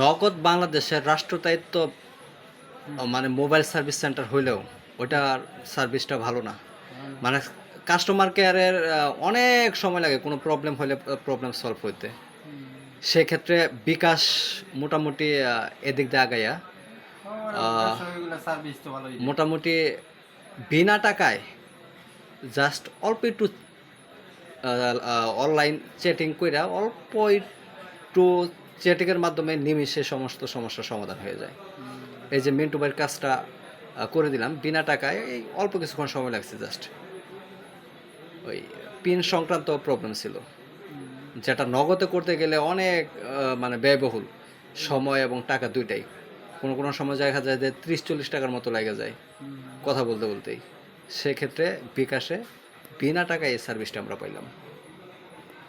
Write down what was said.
নগদ বাংলাদেশের রাষ্ট্রদায়িত্ব মানে মোবাইল সার্ভিস সেন্টার হইলেও ওইটার সার্ভিসটা ভালো না। মানে কাস্টমার কেয়ারের অনেক সময় লাগে কোনো প্রবলেম হলে প্রবলেম সলভ হইতে। সেক্ষেত্রে বিকাশ মোটামুটি এদিক দিয়ে আগাইয়া আ সার্ভিস তো ভালোই দেয়। মোটামুটি বিনা টাকায় জাস্ট অল্প একটু আ আ অনলাইন চ্যাটিং কইরা অল্প একটু চ্যাটিংয়ের মাধ্যমে নিমিষে সমস্ত সমস্যার সমাধান হয়ে যায়। এই যে মিন্টু ভাইয়ের কাজটা করে দিলাম বিনা টাকায়, এই অল্প কিছুক্ষণ সময় লাগছে জাস্ট। ওই পিন সংক্রান্ত প্রবলেম ছিল। যেটা নগদে করতে গেলে অনেক মানে ব্যয়বহুল। সময় এবং টাকা ২ টাই। কোনো সময় দেখা যায় যে ৩০-৪০ টাকার মতো লাইগা যায় কথা বলতে বলতেই। সেক্ষেত্রে বিকাশে বিনা টাকায় এই সার্ভিসটা আমরা পাইলাম।